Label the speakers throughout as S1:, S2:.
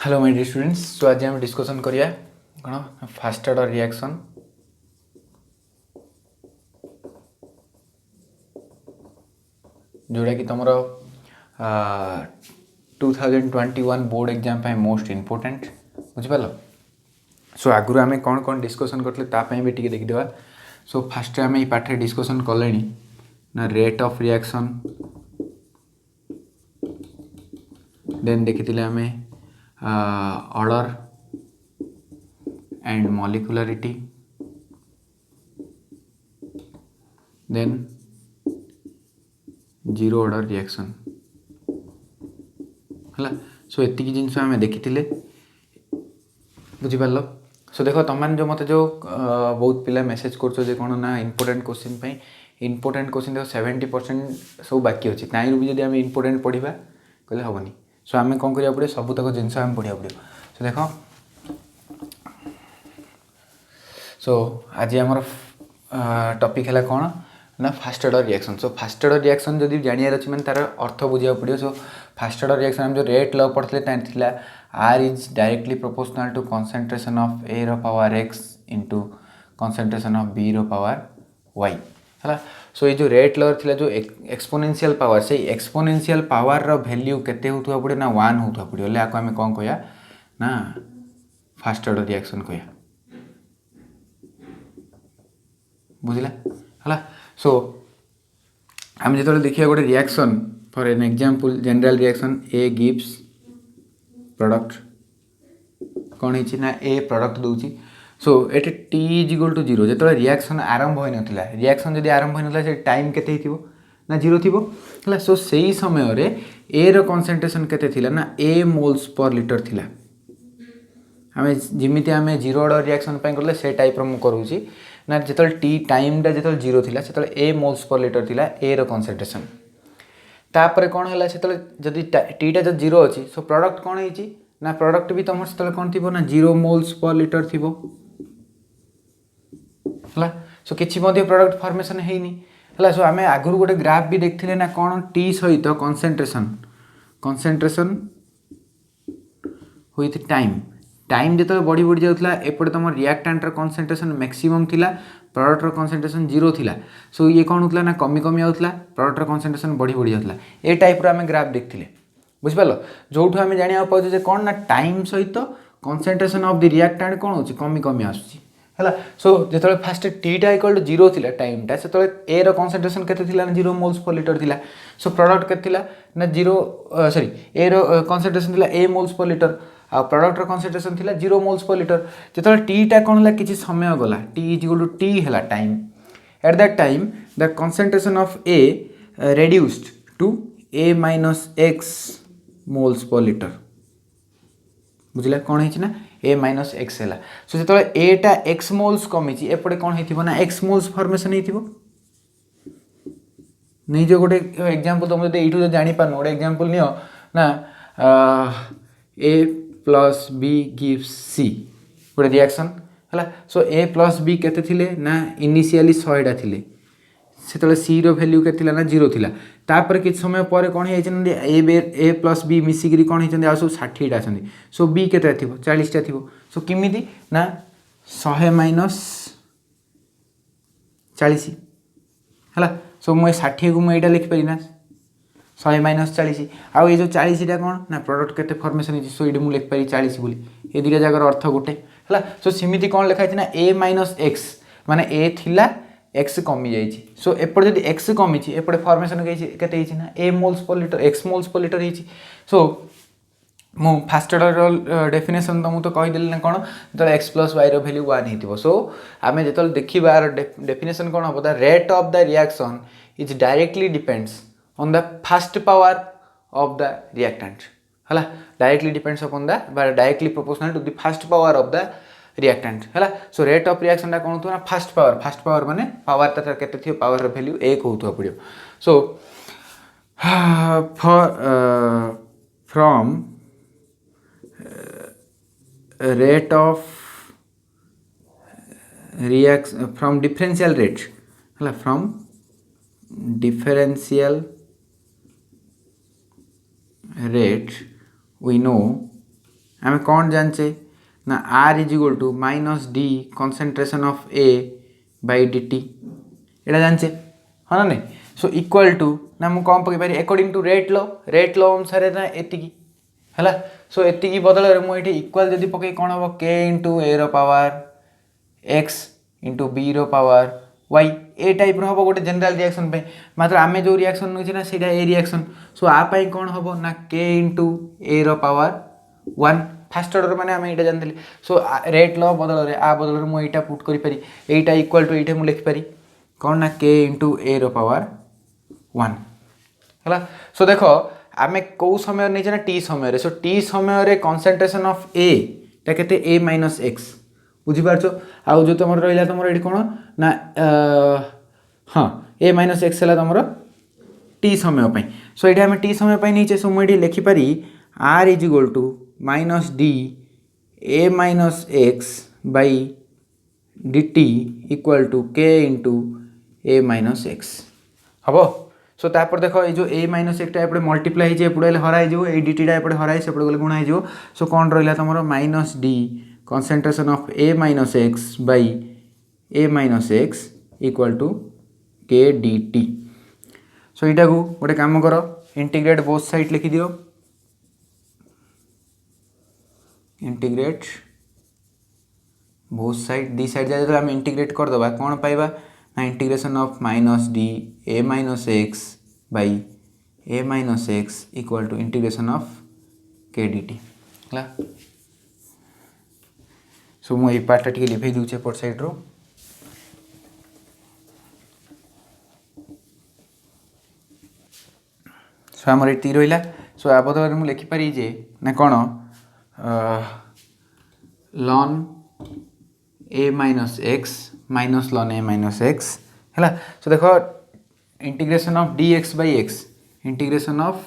S1: Hello my dear students. So आज आम discussion करिया कौन फास्ट ऑर्डर रिएक्शन जोड़ा कि तुम 2021 बोर्ड एग्जाम मोस्ट इम्पोर्टेंट बुझिपाल। सो आगुरी आम कौन कौन डिस्कसन करते भी टी देखीदेवा। सो फास्ट आम ये पाठ डिस्कसन कले ना रेट ऑफ रिएक्शन, देन देखी आम order and molecularity, then zero order reaction है। सो एति जिनस आम देखी बुझिपार। सो देख तुम जो मत जो बहुत पिला मेसेज कर कौन ना इम्पोर्टेंट क्वेश्चन इम्पोर्टेंट क्वेश्चन देखो 70% सब बाकी अच्छी ताई भी जब आम इम्पोर्टेंट पढ़ा कहले हेनी। सो आम कौन करा पड़े सब तक जिन पढ़ा पड़ो। सो देख सो आज आम टॉपिक है कौन ना fast order reaction. So fast order reaction जब जानियार अच्छे मैंने तार अर्थ बुझा पड़ो। सो फास्ट ऑर्डर रिएक्शन आम जो रेट लॉ पढ़ते R is directly proportional to concentration of A रो power X into concentration of B रो पावर वाई है। सो ये जो रेट लॉ थी जो एक्सपोनेंशियल पावर से एक्सपोनेंशियल पावर रो वैल्यू केते होता पड़े ना 1 होता पड़ो या आम कौन कह ना फास्ट ऑर्डर रिएक्शन कह बुझला है। सो आम जो देखिए गोटे reaction for an example general reaction A gives product कौन है ना ए प्रोडक्ट दूसरी। सो ये T is equal to zero जो रिएक्शन आरंभ हो नाला रिएक्शन जब आरंभ हो नाला टाइम केते ना जीरो थी है। सो से ही समय रे ए रो कंसंट्रेशन केते थिला ना ए मोल्स पर लिटर थिला। आम जमी आम जीरो ऑर्डर रिएक्शन करले से टाइप रो करूँगी ना जो टी टाइमटा जो जीरो थिला से ए मोल्स पर लिटर थिला ए रो कंसंट्रेशन। तापर कौन है से जदि टीटा जो जीरो अच्छी सो प्रोडक्ट कौन है ना प्रोडक्ट भी तुम से कौन थी ना जीरो मोल्स पर लिटर थी है। सो किसी प्रोडक्ट फॉर्मेशन है। सो आम आगुरी गोटे ग्राफ भी देखते ना कौन टी सहित concentration concentration with time time जो बढ़ी बढ़ी जाऊला एपटे तुम रिएक्टेंट कंसंट्रेशन मैक्सिमम थिला प्रोडक्ट कंसंट्रेशन जीरो थिला। सो ये कौन होता ना कमी कमी आउला प्रोडक्ट कंसंट्रेशन बढ़ी बढ़ी जाऊला ए टाइप आम ग्राफ देखते बुझिपाल। जो आम जाना पाचे कौन ना टाइम सहित कंसंट्रेशन ऑफ द रिएक्टेंट कौन हो कमी कमी आसूँ है। सो जो फास्ट टीटा इक्वल टू जीरो थिला टाइमटा से ए रो कंसंट्रेशन केते थिला ना जीरो मोल्स पर लिटर थिला। सो प्रोडक्ट केते थिला ना जीरो सॉरी ए रो कंसंट्रेशन थिला ए मोल्स पर लिटर आ प्रोडक्ट कंसंट्रेशन थिला जीरो मोल्स पर लिटर। जो टीटा कौन है किसी समय गला T is equal to T है time at that time the concentration of A reduced to A minus X moles per litre बुझला कौन है ना ए माइनस एक्स है। सो जो एटा एक्स मोल्स कमी एपटे कौन हो ना एक्स मोल्स फॉर्मेशन हो नहीं। जो गोटे एग्जांपल तुम जो ये जापार गोटे एग्जांपल नियो ना ए प्लस बी गिव्स सी गोटे रिएक्शन है। सो ए प्लस बी केते थिले ना इनिशियली 100टा थिले से सी रो वैल्यू के ना जीरो थिला तापर किछ समय पर कौन है ए प्लस बी मिसिक कौन है आ सब 60टा अच्छा। सो बी के 40टा थी। सो किमिति ना 100 माइनस 40 है। सो मुझे 60 को मुझे लिखिपारि ना 100 माइनस 40 आउ ये जो 40टा कौन ना प्रोडक्ट केते फॉर्मेशन है। सो ये मुझे लिखिपारि 40 बोली ये दुटा जगार अर्थ गोटे है। सो सेमती कौन लिखाई ना ए माइनस एक्स माने ए थिला एक्स कमी जाइए। सो एपटे जब एक्स कमी एपटे फॉर्मेशन के ना A moles per litre X moles per litre होती। सो मु फास्ट ऑर्डर डेफिनेशन तो मुझे कहीदेली ना कौन जो एक्स प्लस वाई वैल्यू 1 हो। सो आम जो देखा डेफिनेशन कौन हम the rate of the reaction is directly depends on the fast power of the reactant है। Directly depends upon the directly proportional to the fast power of the reactant है। So rate of reaction टा कौन होता fast power माने power तार केते power value 1 होता पड़ो। So from rate of reaction from differential rate है from differential rate we know आम कौन जानचे ना R is equal to minus D concentration of A by D T एटा जानचे हाँ ना नहीं सो इक्वल टू ना मुझे कौन पकई पारि अकॉर्डिंग टू रेट लो अनुसार ना एतिकी है सो एतिकी बदल में मुझे इक्वल जदि पकई कौन हम के इंटू ए रो पावर एक्स इंटू बी रो पावर वाई ए टाइप हम गोटे जनरल रिएक्शन पे मात्र आम जो रिएक्शन नौचे ना सीधा ए रिएक्शन सो आपाई कौन हम ना के इंटू ए रो पावर वन फास्ट ऑर्डर माने आम यहाँ जानते सो रेट लो बदल में आ बदल में मुझे पुट करी एटा इक्वल टू ये मुझे लिखिपारी कौन ना के इंटू ए रो पावर वन है सो देख आम कौ समय नहीं ना टी समय सो टी समय कॉन्सेंट्रेशन ऑफ ए टा केते ए माइनस एक्स बुझीपार आउ जो तुम रहा तुम ये कौन ना हाँ ए माइनस एक्स है तुम टी समय सो ये आम टी समय नहीं सो मुझे लिखिपारी R is equal to minus D A minus X by D T equal to K into A minus X हम सो तापर देख ये जो ए माइनस एक्टा एपटे मल्टीप्लाई होपटे हराई ये डी टीटा एपटे हराई सेपटे गले गुणा हो सो कौन रहा तुम minus D concentration of A minus X by A minus X equal to K D T so यहाँ को गोटे काम कर इंटीग्रेट बोथ साइड लिखि दियो integrate both side the side जो आम इंटीग्रेट करदे कौन पाइबा ना integration of minus D A minus X by A minus X equal to integration of K D T है सो मुझे पार्टा टी लिभे दूचे एपट साइड रो सो आमर ये रहा सो आ बदल मुझे लिखिपारी जे ना कौन lawn A minus x minus ln A minus x है सो देख integration of D x by x integration of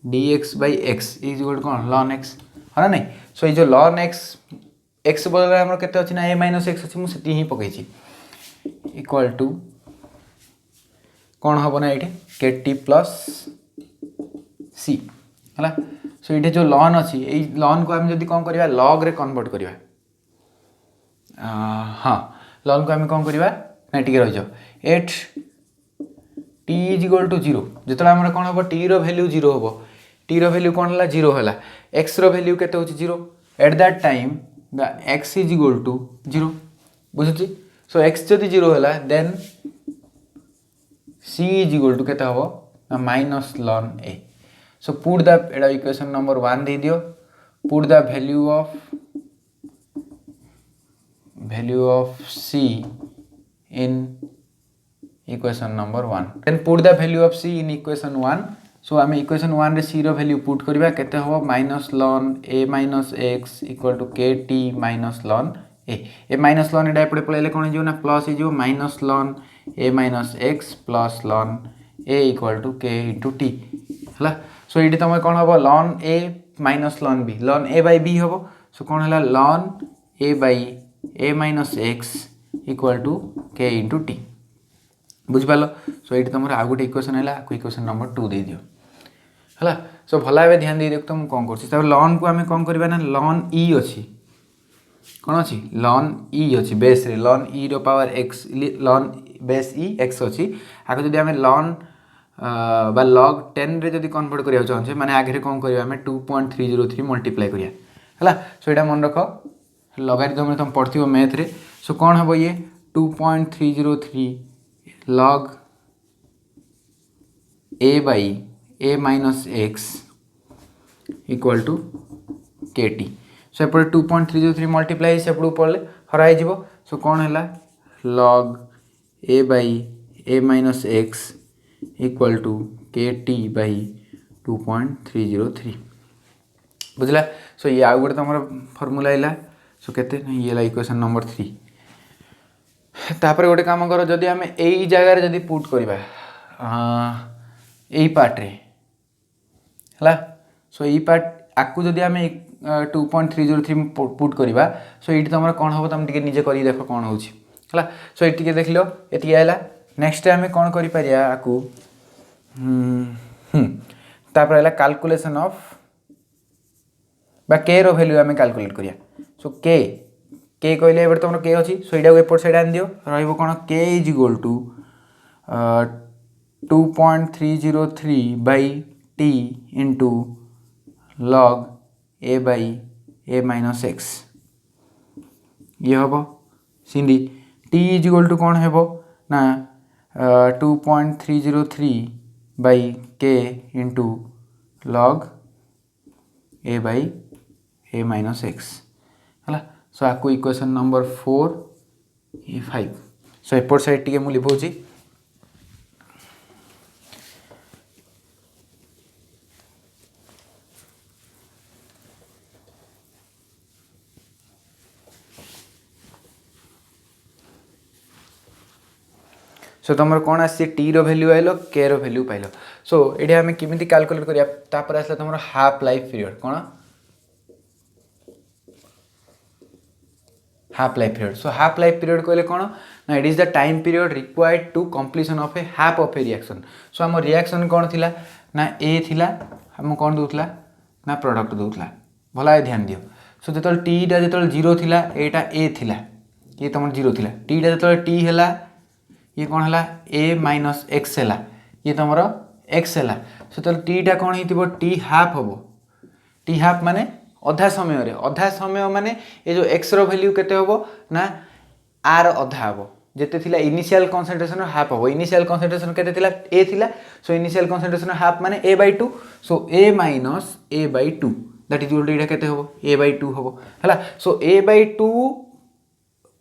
S1: D x by x is equal कौन लॉन एक्स है ना नहीं सो ये जो लॉन एक्स बदल में केते अच्छी ना ए माइनस एक्स अच्छी मुझे ही पकई इक्वल टू कौन हम ना ये के टी प्लस सी है सो ये जो लॉन अच्छी ये लॉन को आम जब कौन करवा लॉग रे कन्वर्ट करवा हाँ लॉन को आम कौन करवा ना टी रही at T is equal to zero जो आम कौन हम टी वैल्यू जीरो हम टी वैल्यू कौन है जीरो है एक्स वैल्यू केते होची zero at that time the X is equal to zero बुझुची सो एक्स जदि जीरो है then C is equal to केते हम minus ln A so put the एटा इक्वेशन नंबर 1 दे दियो put the value of c in equation number 1 then put the value of c in equation 1 so आम equation 1 रे c रो value put करबा केते हो minus ln a minus x equal to kt minus ln a minus ln एटा एपटे पळेले कोन हिजो ना plus हिजो minus ln a minus x plus ln a equal to k into t हला सो ये तुम कौन हम ln a minus ln b ln a by b हम सो कौन है ln a by a minus x equal to k into t बुझिपाल सो ये तुम आउ गोटे इक्वेशन है इक्वेशन नंबर 2 दे दियो है सो भला भाव ध्यान दे देख तो मुझे कौन कर लन को आम कौन करवा ना ln e अच्छी कौन अच्छी ln e अच्छी बेस रे ln e रो power x ln base e x अच्छी आगे जब आम ln बा log 10 रे जदि कन्वर्ट करिया चाहछे माने आगे कौन करिया हमें 2.303 मल्टीप्लाई करिया हला सो एटा मन रख लॉगरिथम रे तुम पढ़थियो मैथ रे सो कौन हबो ये 2.303 log a by a minus x equal to kt so एपटे 2.303 मल्टीप्लाई से एपटे पड़े हराई जीवो सो कौन है log a by a minus x equal to K T by 2.303 बुझला सो ये आउ गोटे तुम फर्मूला है सो केते ये इक्वेशन नंबर 3 तापर गोटे काम कर जदि आम यही जगार जदि पुट करवा यही पार्ट रे है सो यही पार्ट आकु जदि आम 2.303 पुट करवा सो ये तुम कौन हम तुम टे निजे कर देख कौन होगा सो ये देख लो ये नेक्स्ट आम कौन करूँ तापर है कैलकुलेशन ऑफ बा के रो वैल्यू आम कैलकुलेट करिया सो के के कहले एबे तुम के अच्छी सो यहाँ एपट साइड आन दियो रहिबो कोन K is equal to 2.303 by t into log a by a minus x ये हम सिंधी t इज इक्वल टू कौन है ना 2.303 by k into log a by a minus x है सो आपको इक्वेशन नंबर 4 ये 5 सो एपट साइड टी मुझे लिखुची सो तुम कौन आसी टी रो वैल्यू आइल के रो वैल्यू पाइल सो ये आम केमी कैलकुलेट करा आसला तुम हाफ लाइफ पीरियड कौन half life period so half life period कहले कौन ना it is the time period required to completion of a half of a reaction so आम रिएक्शन कौन थिला ना ए थिला आम कौन दूला ना प्रोडक्ट दूला भला ध्यान दियो सो जो टीटा जो जीरो थिला एटा ए थिला ये तुम जीरो थिला टीटा जो टी है ये कौन है ए माइनस एक्स है ये तुम एक्स है सो तो टीटा कौन हो टी हाफ हम टी हाफ माने अधा समय माने ये जो एक्स रो वैल्यू केते होबो ना आर अधा हम जेते थिला इनिशियल कंसंट्रेशन हाफ हम इनिशियल कंसंट्रेशन केते थिला ए थिला सो इनिशियल कंसंट्रेशन हाफ माने A by 2 so A minus A by 2 that is equal to केते होबो ए बाय 2 होबो हला so A by 2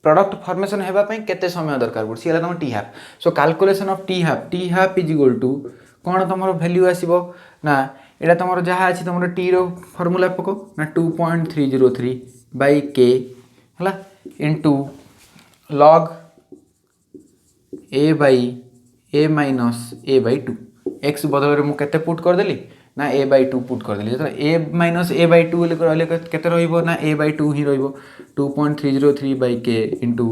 S1: product formation होगापी केते समय दरकार पड़े सी तुम T half so calculation of T half is equal to कौन तुम वैल्यू आसो ना यहाँ तुम जहाँ अच्छी तुम टी रो फर्मूला पको ना 2.303 बाई के है into log A by A minus A by 2 x बदल में मुझे पुट करदेली ना ए बाई 2 पुट करदेली जो ए माइनस ए बाई 2 केते रहिबो ना ए बाई 2 ही रहिबो 2.303 बाई के into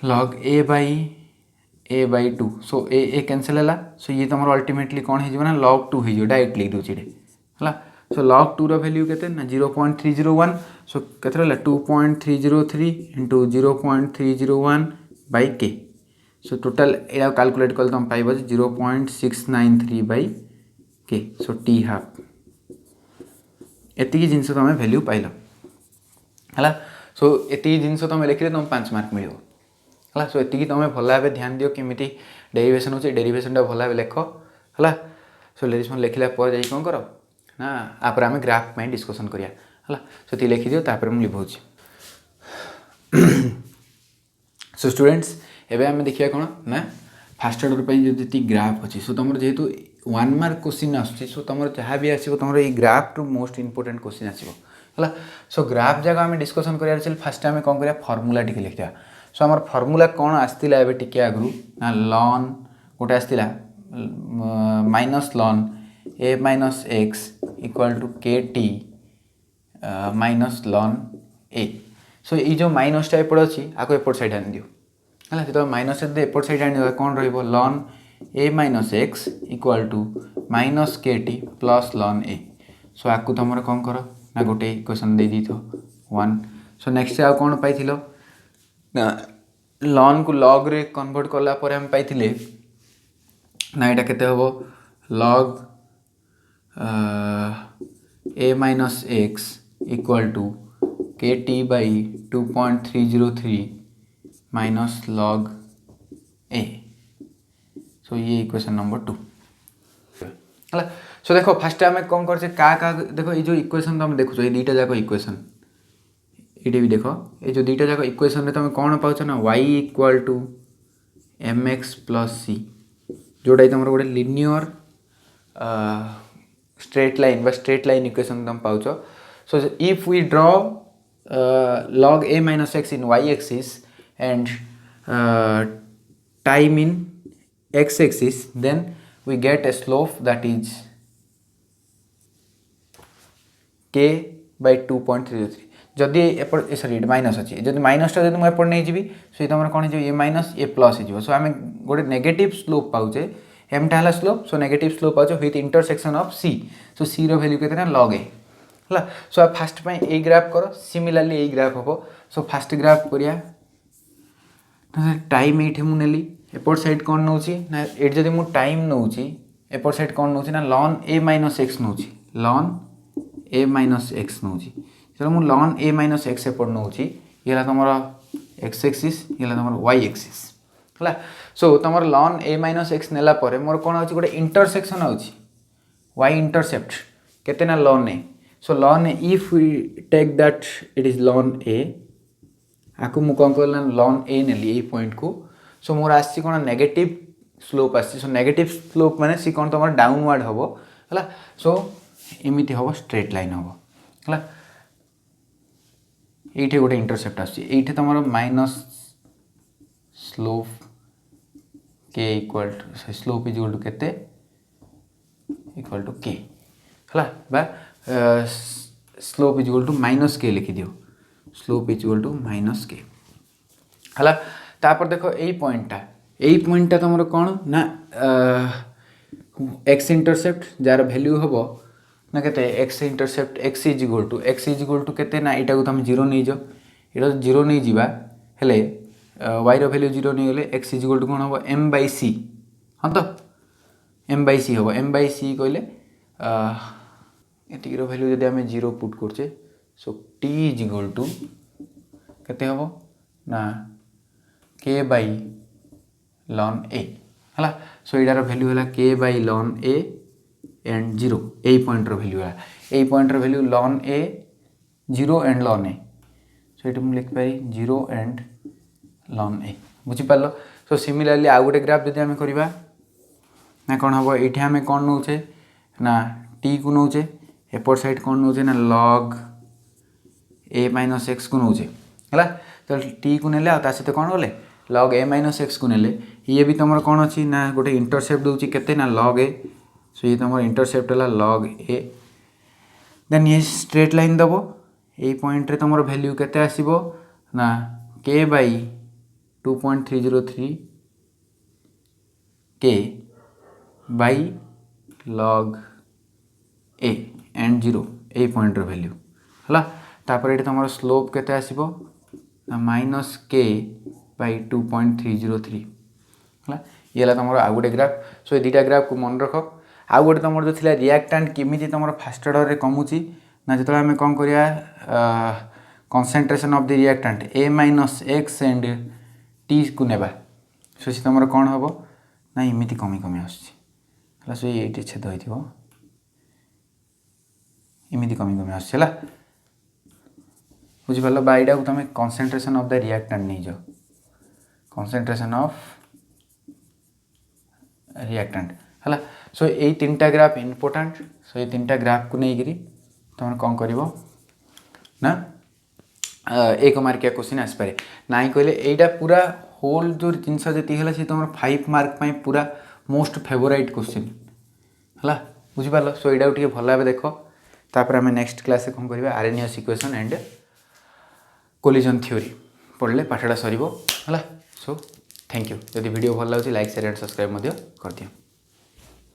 S1: log A by 2 so A cancel है सो ये तुम अल्टीमेटली कौन हो लॉग 2 हो डायरेक्ट लिख दूसरी है सो लॉग 2 रो वैल्यू केते ना 0.301 सो केते रहला 2.303 इंटू 0.301 बाई के सो टोटल या कैलकुलेट कल तुम पाइब 0.693 बाई के सो टी हाफ एतिकी जिनस तुम वैल्यू पाइल है सो एतिकी जिनस तुम लिखिले तुम 5 मार्क मिल है सो एतिकी तुम भल भाव ध्यान दियो केमी डेरिवेशन हो डेरिवेशन भल भाव लेख है सो डेरिवेशन लिखला पर जा कौन कर ना आप आम ग्राफ में डिस्कसन करिया है सो ती लिखि दियो तापर मु लिखौछि सो स्टूडेंट्स एबे आम देखिया कौन ना फास्ट ऑर्डर पे जी ग्राफ अच्छी सो तुम जेहेतु 1 मार्क क्वेश्चन आसुची सो तुम जहाँ भी आसो तुम ये graph two most important question आसो है सो ग्राफ जगह आम डिस्कसन करार चल फास्ट आम कौन करिया फर्मूला टी लिखा सो आम फर्मूला कौन आसला ए टी आगु ना लॉन गोटे आसला minus ln A minus X equal to K T minus ln A so ये जो माइनसटा एपट अच्छी आपको एपट साइड आनी दियो है जो माइनस एपट साइड आनी कौन ln A minus X equal to minus K T plus ln A so आपको तुम कौन कर ना गोटे इक्वेशन दे दी थो 1 सो नेक्स्ट आउ कौन पाई लॉन को लॉग रे कन्वर्ट कला पर हम पाइथिले ना यहाँ केते हबो log A minus X equal to K T by 2.303 minus log A so ये इक्वेशन नंबर 2 है सो देखो फास्ट आम कौन कर देखो ये जो इक्वेशन तुम देखो ये दुईटा जाक इक्वेशन ये भी देखो ये जो दुईटा जाक इक्वेशन तुम कौन पाच ना y equal to M X plus C जोटा तुम गोटे लिनियर स्ट्रेट लाइन इक्वेशन तुम पाच so if we draw log a minus x in y axis and time in x axis then we get a slope that is k by 2.303 जदि एपट sorry minus अच्छी जब माइनसटा जब मुझे एपट नहीं जी सो तुम कौन हो माइनस ए प्लस हो सो आम गोटे नेगेटिव स्लोप पाचे एमटा है स्लोप सो नेगेटिव स्लोप पाचे with intersection of C so C रो वैल्यू केते ना log a है। सो फास्ट ए ग्राफ कर सिमिलारली ए ग्राफ हम। सो फास्ट ग्राफ करिया टाइम ये मुझे एपट साइड कौन नौ ना ये जब मुझे टाइम नौ एपट साइड कौन नौ ना ln A minus x now lawn A minus x नौ जो मुझे लॉन ए माइनस एक्स एपट नौ ये तुम एक्स एक्सीस ये तुम वाई एक्सीस है। सो तुम लॉन ए माइनस एक्स नेला मोर कौन हो गोटे इंटरसेक्शन आउची वाई इंटरसेप्ट केते ना ln A. So ln A if we take that it is ln A आपको मुझे कौन कहना लॉन ए नेली यही पॉइंट को। सो मोर आसी कौन नेगेटिव स्लोप आसी। सो नेगेटिव स्लोप माने सी कौन तुम डाउनवर्ड हम है। सो एमती हम स्ट्रेट लाइन हम है। ये गोटे इंटरसेप्ट आसुम minus slope K equal to slope is equal to केते इक्वल टू के है slope is equal to minus K लिखि दियो slope is equal to minus K है। तापर देखो यही पॉइंटा तुम कौन ना एक्स इंटरसेप्ट जार वैल्यू हम ना केते X intercept X is equal to केते ना यहाँ को तुम जीरो नहीं जाओ ये जीरो नहीं जावा हेले वाई वैल्यू जीरो नहीं गले एक्स इज इक्वल टू कौन हम एम बाई सी। हाँ तो एम बाई सी हम एम बाई सी कहले ये वैल्यू जब आम जीरो पुट करचे। So T is equal to केते हम ना के बाई लॉन ए है। सो यार वैल्यू है K by ln A and zero यही पॉइंट वैल्यू है यही point value ln A zero and ln A. So ये मुझे लिखिपारी जीरो एंड लॉन ए बुझीपार। सो सिमिलारली आउ गोटे ग्राफ जब आम करवा ना कौन हम ये आम कौन नौचे ना टी को नौचे एपट साइड कौन नौचे ना लॉग ए माइनस एक्स को नौचे है। तो टी को नेले सहित कौन गले लॉग ए माइनस एक्स को नेले ये भी तुम कौन अच्छी ना गोटे इंटरसेप्ट दूसरी केते ना लॉग ए। सो ये तुम इंटरसेप्ट है लॉग ए देन ये स्ट्रेट लाइन दब यही पॉइंट रे तुम वैल्यू केते आसीबो ना के बाई 2.303 के by log A and zero यही पॉइंट वैल्यू है। तापर ये तुम स्लोप केते आसीबो ना माइनस के बाई 2.303 है। ये तुम आउ गोटे ग्राफ। सो ये दुटा ग्राफ को मन रख। आउ गोटे तुम जो थी रिएक्टेंट केमी तुम फास्ट ऑर्डर कमुची ना जो आम कौन करिया concentration of the reactant A minus x and T को नेबा। सो सी तुम कौन हम ना इमिति कमी कमी आस। सो ये छेद हो इमिति कमी कमी आस बुझिपार बा यहाँ को तुम कंसंट्रेशन ऑफ द रिएक्टेंट नहीं जाओ कंसंट्रेशन ऑफ रिएक्टेंट है। सो ये तीनटा ग्राफ इम्पोर्टेंट। सो ये तीनटा ग्राफ को लेकिन तुम कौन कर ना एक मार्किया क्वेश्चन आसपे ना कहले यहाँ पूरा होल जो जिनस जी है तुम 5 मार्क पूरा मोस्ट फेवरेट क्वेश्चन है बुझिपार। सो यहाँ टे भल भाव देख तापर आम नेक्स्ट क्लास कौन कर RNS equation and collision theory पढ़ले पाठटा सर है। सो थैंक यू जदि वीडियो भल लगे लाइक शेयर एंड सब्सक्राइब कर दियो।